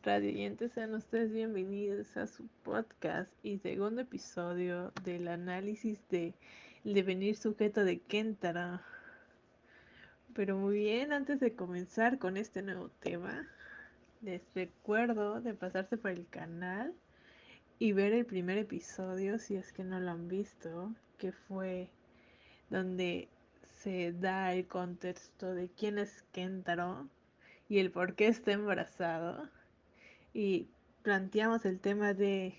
radioyentes, sean ustedes bienvenidos a su podcast y segundo episodio del análisis de el devenir sujeto de Kentaro. Pero muy bien, antes de comenzar con este nuevo tema, les recuerdo de pasarse por el canal y ver el primer episodio si es que no lo han visto, que fue donde se da el contexto de quién es Kentaro y el por qué está embarazado. Y planteamos el tema de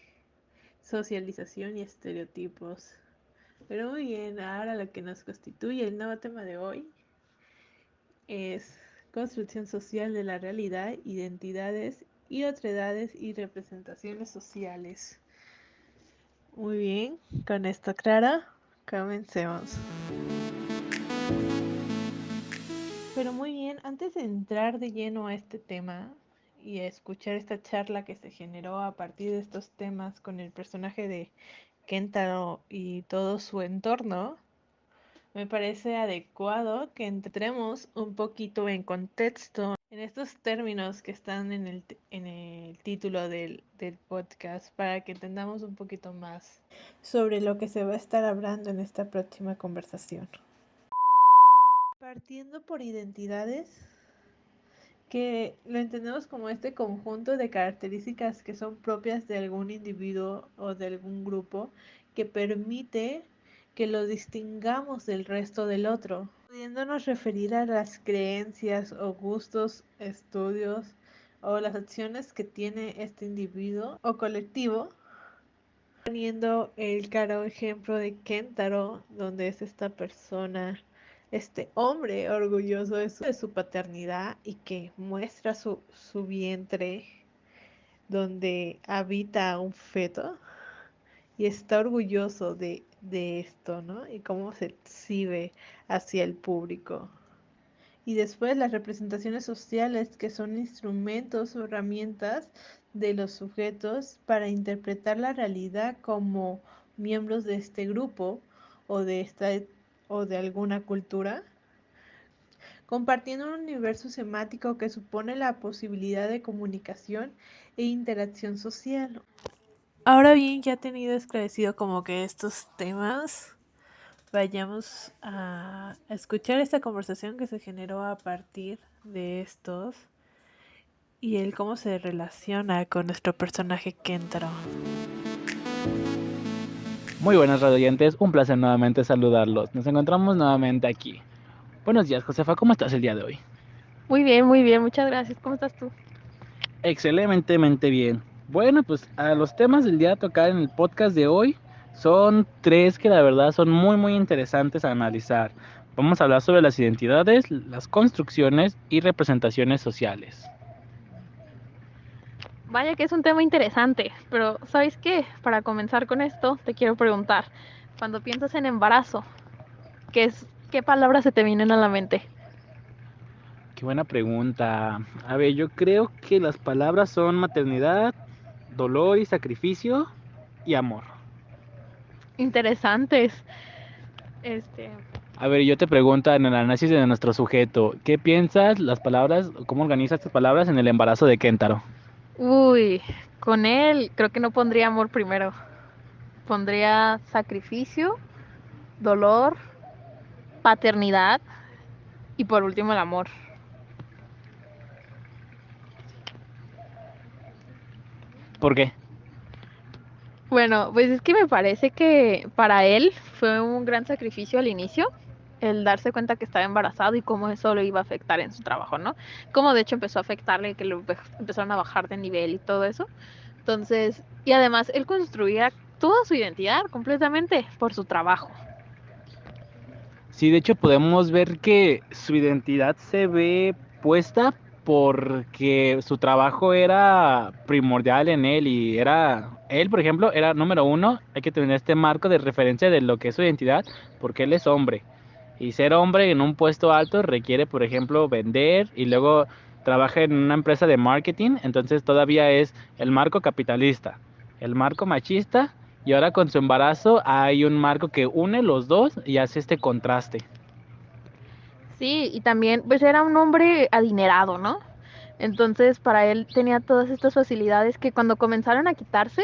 socialización y estereotipos. Pero muy bien, ahora lo que nos constituye el nuevo tema de hoy es construcción social de la realidad, identidades y otredades y representaciones sociales. Muy bien, con esto claro, comencemos. Pero muy bien, antes de entrar de lleno a este tema y a escuchar esta charla que se generó a partir de estos temas con el personaje de Kentaro y todo su entorno, me parece adecuado que entremos un poquito en contexto en estos términos que están en el título del podcast para que entendamos un poquito más sobre lo que se va a estar hablando en esta próxima conversación. Partiendo por identidades, que lo entendemos como este conjunto de características que son propias de algún individuo o de algún grupo que permite que lo distingamos del resto del otro, pudiéndonos referir a las creencias o gustos, estudios o las acciones que tiene este individuo o colectivo. Poniendo el claro ejemplo de Kentaro, donde es esta persona, este hombre orgulloso de su paternidad y que muestra su vientre donde habita un feto y está orgulloso de esto, ¿no? Y cómo se exhibe hacia el público. Y después las representaciones sociales, que son instrumentos o herramientas de los sujetos para interpretar la realidad como miembros de este grupo o o de alguna cultura, compartiendo un universo semático que supone la posibilidad de comunicación e interacción social. Ahora bien, ya tenido esclarecido como que estos temas, vayamos a escuchar esta conversación que se generó a partir de estos y el cómo se relaciona con nuestro personaje Kentaro. Muy buenas radioyentes, un placer nuevamente saludarlos. Nos encontramos nuevamente aquí. Buenos días, Josefa, ¿cómo estás el día de hoy? Muy bien, muchas gracias. ¿Cómo estás tú? Excelentemente bien. Bueno, pues a los temas del día a tocar en el podcast de hoy son tres que la verdad son muy interesantes a analizar. Vamos a hablar sobre las identidades, las construcciones y representaciones sociales. Vaya que es un tema interesante, pero ¿sabes qué? Para comenzar con esto, te quiero preguntar, cuando piensas en embarazo, qué palabras se te vienen a la mente? Qué buena pregunta. A ver, yo creo que las palabras son maternidad, dolor y sacrificio y amor. Interesantes. Este, A ver, yo te pregunto en el análisis de nuestro sujeto, ¿qué piensas las palabras, cómo organizas tus palabras en el embarazo de Kentaro? uy, con él creo que no pondría amor primero. Pondría sacrificio, dolor, paternidad y por último el amor. ¿Por qué? Bueno, pues es que me parece que para él fue un gran sacrificio al inicio, el darse cuenta que estaba embarazado y cómo eso lo iba a afectar en su trabajo, ¿no? Cómo de hecho empezó a afectarle, que empezaron a bajar de nivel y todo eso. Entonces, y además él construía toda su identidad completamente por su trabajo. Sí, de hecho podemos ver que su identidad se ve puesta porque su trabajo era primordial en él y él por ejemplo, era número uno, hay que tener este marco de referencia de lo que es su identidad, porque él es hombre. Y ser hombre en un puesto alto requiere, por ejemplo, vender y luego trabaja en una empresa de marketing, entonces todavía es el marco capitalista, el marco machista y ahora con su embarazo hay un marco que une los dos y hace este contraste. Sí, y también pues era un hombre adinerado, ¿no? Entonces, para él tenía todas estas facilidades que cuando comenzaron a quitarse,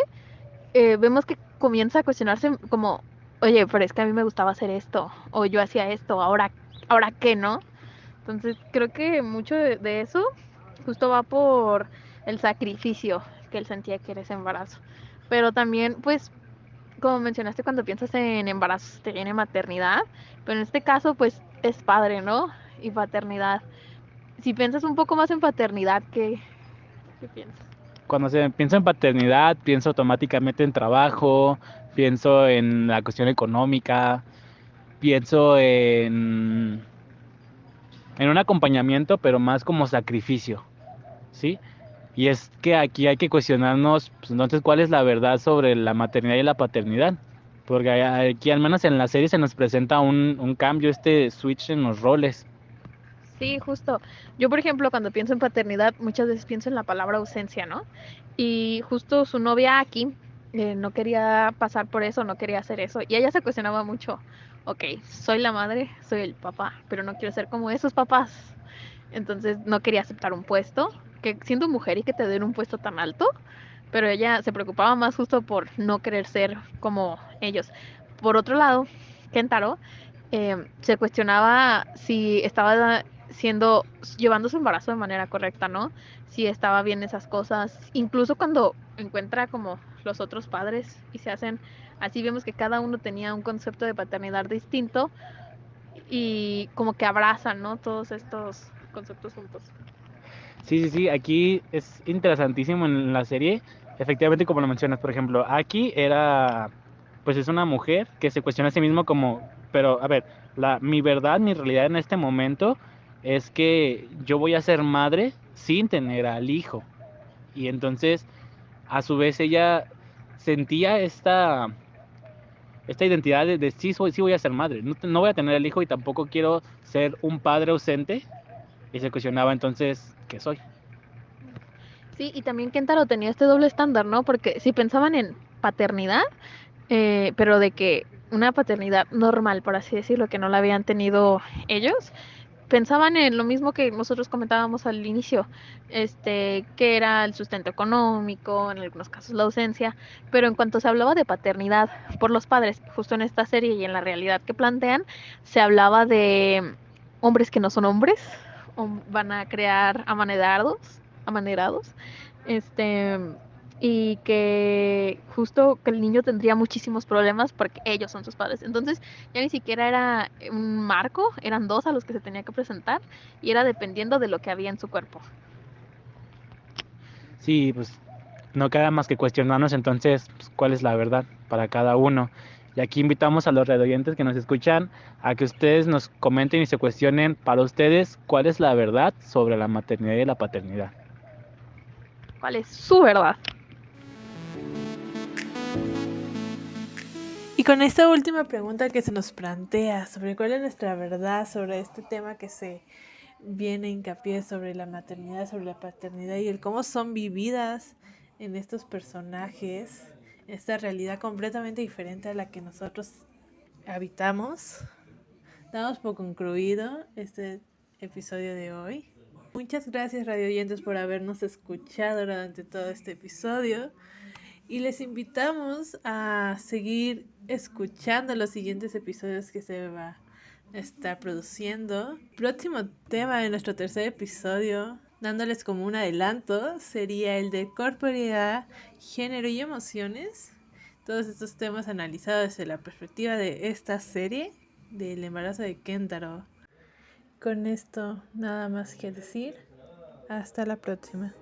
vemos que comienza a cuestionarse como, oye, pero es que a mí me gustaba hacer esto, o yo hacía esto, ahora qué, ¿no? Entonces, creo que mucho de eso justo va por el sacrificio que él sentía que era ese embarazo. Pero también, pues, como mencionaste, cuando piensas en embarazo, te viene maternidad, pero en este caso, pues, es padre, ¿no? Y paternidad. Si piensas un poco más en paternidad, ¿qué piensas? Cuando se piensa en paternidad, pienso automáticamente en trabajo, pienso en la cuestión económica, pienso en un acompañamiento, pero más como sacrificio, ¿sí? Y es que aquí hay que cuestionarnos, pues, entonces, ¿cuál es la verdad sobre la maternidad y la paternidad? Porque aquí, al menos en la serie, se nos presenta un cambio, este switch en los roles. Sí, justo. Yo, por ejemplo, cuando pienso en paternidad, muchas veces pienso en la palabra ausencia, ¿no? Y justo su novia aquí no quería pasar por eso, no quería hacer eso. Y ella se cuestionaba mucho, ok, soy la madre, soy el papá, pero no quiero ser como esos papás. Entonces no quería aceptar un puesto, que siendo mujer y que te den un puesto tan alto, pero ella se preocupaba más justo por no querer ser como ellos. Por otro lado, Kentaro se cuestionaba si estaba siendo, llevando su embarazo de manera correcta, ¿no? Si estaba bien esas cosas. Incluso cuando encuentra como los otros padres y se hacen, así vemos que cada uno tenía un concepto de paternidad distinto y como que abrazan, ¿no? Todos estos conceptos juntos. Sí, sí, sí, aquí es interesantísimo en la serie, efectivamente como lo mencionas, por ejemplo, aquí pues es una mujer que se cuestiona a sí mismo como, pero a ver, mi verdad, mi realidad en este momento es que yo voy a ser madre sin tener al hijo. Y entonces, a su vez, ella sentía esta identidad de sí, sí voy a ser madre, no voy a tener el hijo y tampoco quiero ser un padre ausente. Y se cuestionaba entonces, ¿qué soy? Sí, y también Kentaro tenía este doble estándar, ¿no? Porque si pensaban en paternidad, pero de que una paternidad normal, por así decirlo, que no la habían tenido ellos, pensaban en lo mismo que nosotros comentábamos al inicio, que era el sustento económico, en algunos casos la ausencia, pero en cuanto se hablaba de paternidad por los padres, justo en esta serie y en la realidad que plantean, se hablaba de hombres que no son hombres, van a crear amanerados, este, y que justo que el niño tendría muchísimos problemas porque ellos son sus padres. Entonces, ya ni siquiera era un marco, eran dos a los que se tenía que presentar y era dependiendo de lo que había en su cuerpo. Sí, pues no queda más que cuestionarnos entonces pues, cuál es la verdad para cada uno. Y aquí invitamos a los redoyentes que nos escuchan a que ustedes nos comenten y se cuestionen para ustedes cuál es la verdad sobre la maternidad y la paternidad. ¿Cuál es su verdad? Y con esta última pregunta que se nos plantea sobre cuál es nuestra verdad sobre este tema que se viene hincapié sobre la maternidad, sobre la paternidad y el cómo son vividas en estos personajes, esta realidad completamente diferente a la que nosotros habitamos, damos por concluido este episodio de hoy. Muchas gracias, radio oyentes, por habernos escuchado durante todo este episodio. Y les invitamos a seguir escuchando los siguientes episodios que se va a estar produciendo. Próximo tema de nuestro tercer episodio, dándoles como un adelanto, sería el de corporalidad, género y emociones. Todos estos temas analizados desde la perspectiva de esta serie del embarazo de Kentaro. Con esto nada más que decir. Hasta la próxima.